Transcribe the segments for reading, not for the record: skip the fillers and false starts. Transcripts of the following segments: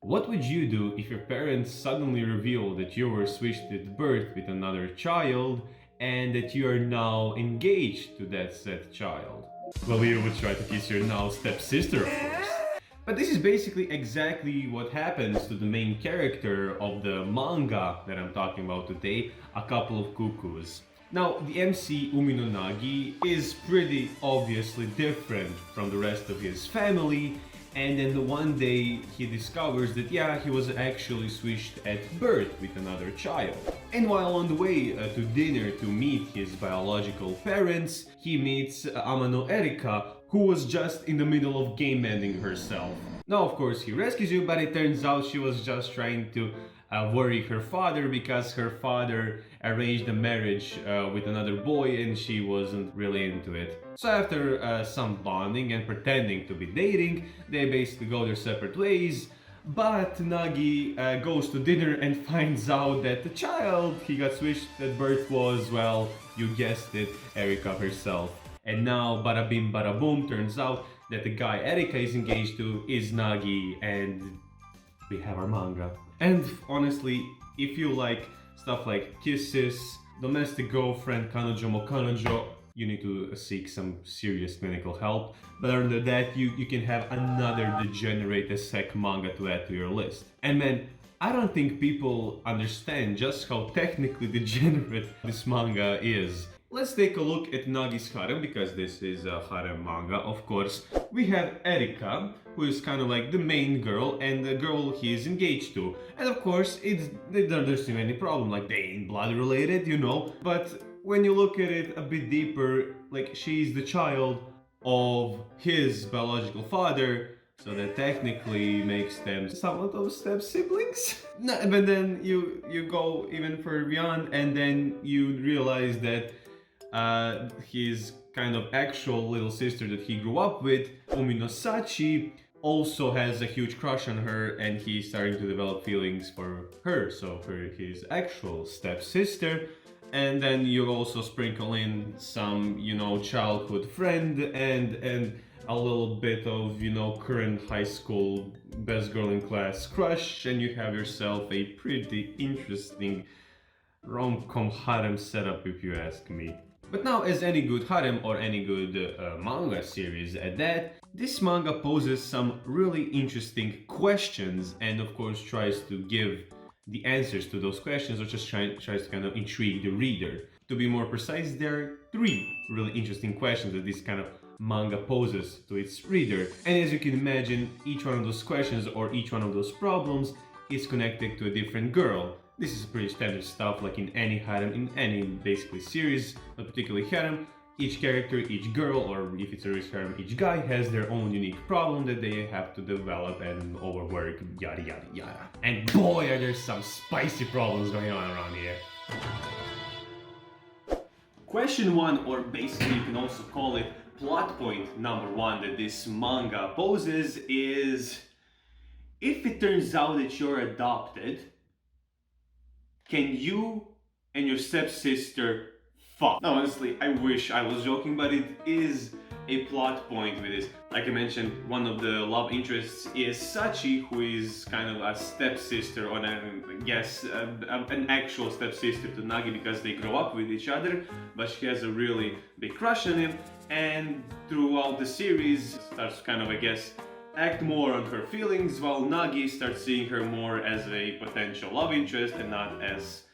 What would you do if your parents suddenly reveal that you were switched at birth with another child and that you are now engaged to that said child? Well, you would try to kiss your now stepsister, of course. But this is basically exactly what happens to the main character of the manga that I'm talking about today, A Couple of Cuckoos. Now, the MC Umino Nagi is pretty obviously different from the rest of his family, and then the one day he discovers that yeah, he was actually switched at birth with another child. And while on the way to dinner to meet his biological parents, he meets Amano Erika, who was just in the middle of game ending herself. Now, of course, he rescues you, but it turns out she was just trying to worry her father because her father arranged a marriage with another boy and she wasn't really into it. So after some bonding and pretending to be dating, they basically go their separate ways. But Nagi goes to dinner and finds out that the child he got switched at birth was, well, you guessed it, Erika herself. And now, bada bim bada boom, turns out that the guy Erika is engaged to is Nagi, and we have our manga. And honestly, if you like stuff like kisses, domestic girlfriend, kanojo mo kanojo, you need to seek some serious clinical help. But other than that, you can have another degenerate sec manga to add to your list. And man, I don't think people understand just how technically degenerate this manga is. Let's take a look at Nagi's harem, because this is a harem manga, of course. We have Erika, who is kind of like the main girl and the girl he is engaged to. And of course, there's not any problem, like they ain't blood related, you know. But when you look at it a bit deeper, like she's the child of his biological father, so that technically makes them somewhat of step siblings. No, but then you go even further beyond, and then you realize that his kind of actual little sister that he grew up with, Umino also has a huge crush on her, and he's starting to develop feelings for her, so for his actual stepsister. And then you also sprinkle in some, you know, childhood friend and a little bit of, you know, current high school best girl in class crush, and you have yourself a pretty interesting rom-com harem setup, if you ask me. But now, as any good harem or any good manga series at that, this manga poses some really interesting questions and of course tries to give the answers to those questions, or just tries to kind of intrigue the reader. To be more precise, there are 3 really interesting questions that this kind of manga poses to its reader. And as you can imagine, each one of those questions or each one of those problems is connected to a different girl. This is pretty standard stuff, like in any harem, in any basically series, but particularly harem. Each character, each girl, or if it's a rich harem, each guy has their own unique problem that they have to develop and overwork, yada yada yada. And boy, are there some spicy problems going on around here. Question 1, or basically you can also call it plot point number 1 that this manga poses is: if it turns out that you're adopted, can you and your stepsister fuck? No, honestly, I wish I was joking, but it is a plot point with this. Like I mentioned, one of the love interests is Sachi, who is kind of a stepsister, or I guess an actual stepsister to Nagi, because they grow up with each other, but she has a really big crush on him, and throughout the series starts kind of, I guess, act more on her feelings, while Nagi starts seeing her more as a potential love interest and not as...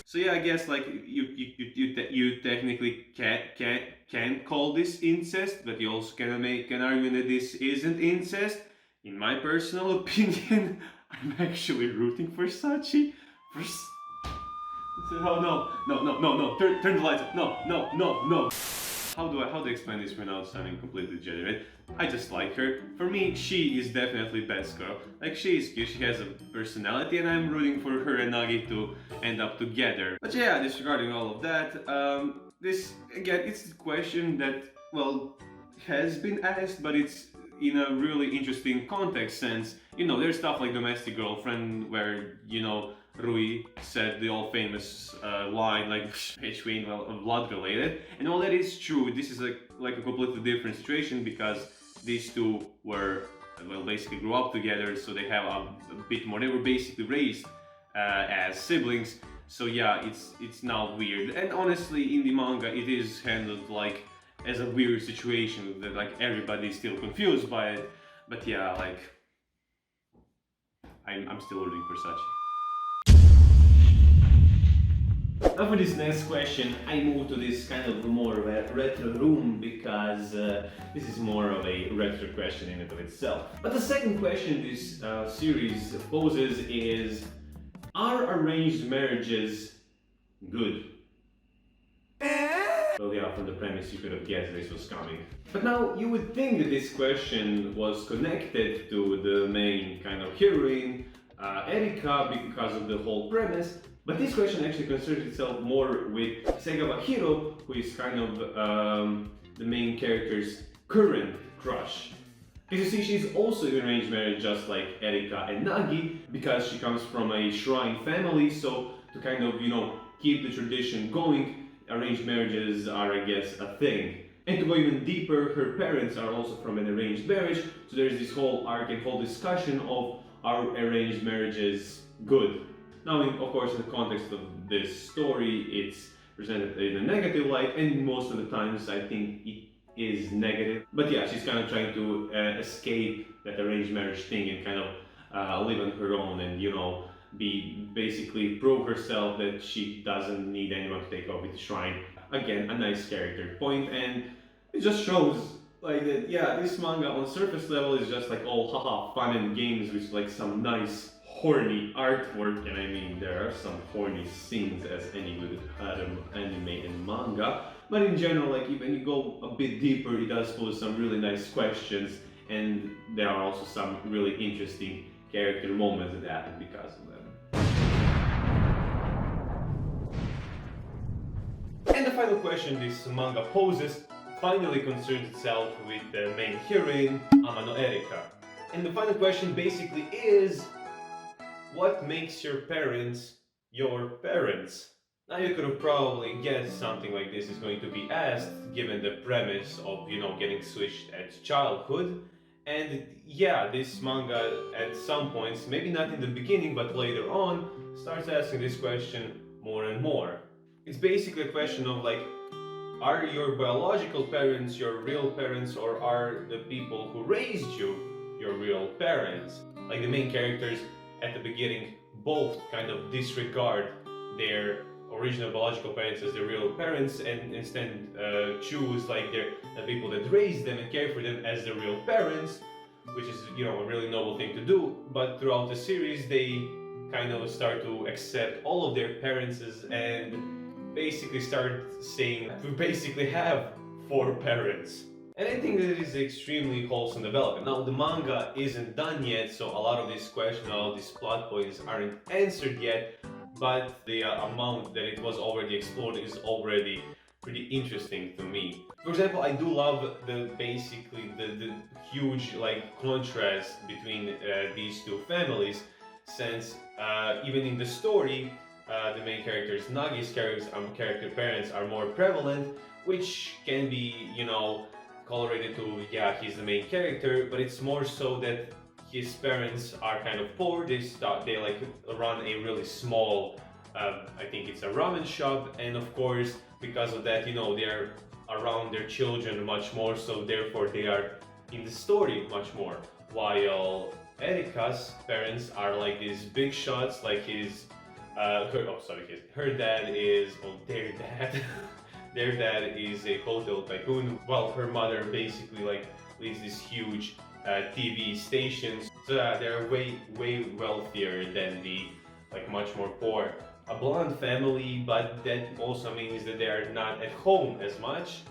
So yeah, I guess like you technically can call this incest, but you also can make an argument that this isn't incest. In my personal opinion, I'm actually rooting for Sachi. Oh no, turn the lights off. No. How do I explain this without sounding completely degenerate? I just like her. For me, she is definitely best girl. Like, she is cute, she has a personality, and I'm rooting for her and Nagi to end up together. But yeah, disregarding all of that, this, again, it's a question that, well, has been asked, but it's in a really interesting context sense. You know, there's stuff like Domestic Girlfriend, where, you know, Rui said the all famous line like bitch, we ain't blood related, and all that is true. This is like a completely different situation, because these two were well, basically grew up together, so they have a bit more. They were basically raised as siblings. So yeah, it's now weird. And honestly, in the manga, it is handled like as a weird situation that like everybody's still confused by it. But yeah, like I'm still rooting for Sachi. Now for this next question, I move to this kind of more of a retro room because this is more of a retro question in and of itself. But the second question this series poses is, are arranged marriages good? Well, yeah, from the premise you could have guessed this was coming. But now you would think that this question was connected to the main kind of heroine, Erika, because of the whole premise. But this question actually concerns itself more with Segawa Hiro, who is kind of the main character's current crush. Because you see, she's also in arranged marriage just like Erika and Nagi, because she comes from a shrine family, so to kind of, you know, keep the tradition going, arranged marriages are, I guess, a thing. And to go even deeper, her parents are also from an arranged marriage, so there's this whole arc and whole discussion of, are arranged marriages good? Now, of course, in the context of this story, it's presented in a negative light, and most of the times I think it is negative. But yeah, she's kind of trying to escape that arranged marriage thing and kind of live on her own and, you know, basically prove herself that she doesn't need anyone to take over the shrine. Again, a nice character point, and it just shows like that, yeah, this manga on surface level is just like all haha fun and games with like some nice horny artwork, and I mean there are some horny scenes as any good Harem anime and manga, but in general, like when you go a bit deeper, it does pose some really nice questions, and there are also some really interesting character moments that happen because of them. And the final question this manga poses finally concerns itself with the main heroine, Amano Erika. And the final question basically is, what makes your parents your parents? Now you could have probably guessed something like this is going to be asked, given the premise of, you know, getting switched at childhood. And yeah, this manga at some points, maybe not in the beginning but later on, starts asking this question more and more. It's basically a question of like, are your biological parents your real parents, or are the people who raised you your real parents? Like the main characters at the beginning both kind of disregard their original biological parents as their real parents and instead choose like the people that raised them and care for them as their real parents, which is, you know, a really noble thing to do. But throughout the series they kind of start to accept all of their parents and basically start saying we basically have 4 parents. And I think that it is extremely wholesome development. Now the manga isn't done yet, so a lot of these questions, all these plot points aren't answered yet, but the amount that it was already explored is already pretty interesting to me. For example, I do love the huge like contrast between these two families, since even in the story the main characters, Nagi's character parents are more prevalent, which can be, you know, correlated to, yeah, he's the main character, but it's more so that his parents are kind of poor. They like run a really small, I think it's a ramen shop, and of course because of that, you know, they're around their children much more, so therefore they are in the story much more. While Erika's parents are like these big shots, like her dad is, well, their dad their dad is a hotel tycoon, while her mother basically like leads these huge TV stations. So they're way wealthier than the like much more poor. A blonde family, but that also means that they are not at home as much.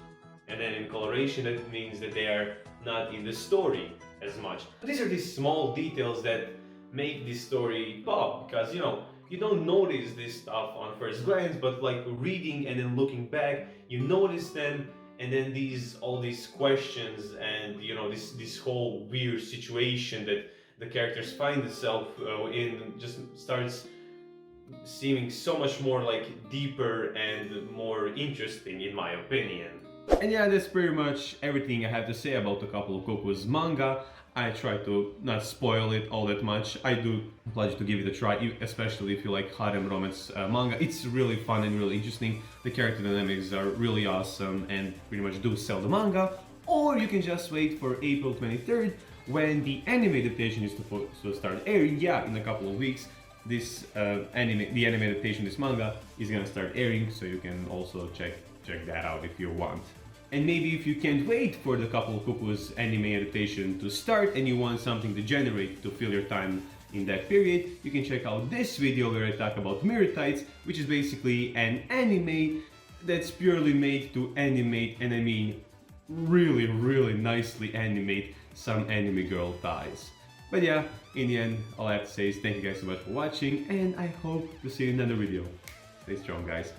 And then in coloration, that means that they are not in the story as much. These are these small details that make this story pop, because, you know, you don't notice this stuff on first glance, but like reading and then looking back, you notice them, and then all these questions and, you know, this whole weird situation that the characters find themselves in just starts seeming so much more like deeper and more interesting, in my opinion. And yeah, that's pretty much everything I have to say about A Couple of Cuckoos manga. I try to not spoil it all that much. I do pledge to give it a try, especially if you like harem romance manga. It's really fun and really interesting. The character dynamics are really awesome and pretty much do sell the manga. Or you can just wait for April 23rd when the anime adaptation is supposed to start airing. Yeah, in a couple of weeks. This the anime adaptation, this manga, is gonna start airing, so you can also check that out if you want. And maybe if you can't wait for the Couple of Cuckoos anime adaptation to start and you want something to generate to fill your time in that period, you can check out this video where I talk about Mirror Tights, which is basically an anime that's purely made to animate, and I mean really, really nicely animate some anime girl thighs. But yeah, in the end, all I have to say is thank you guys so much for watching, and I hope to see you in another video. Stay strong, guys.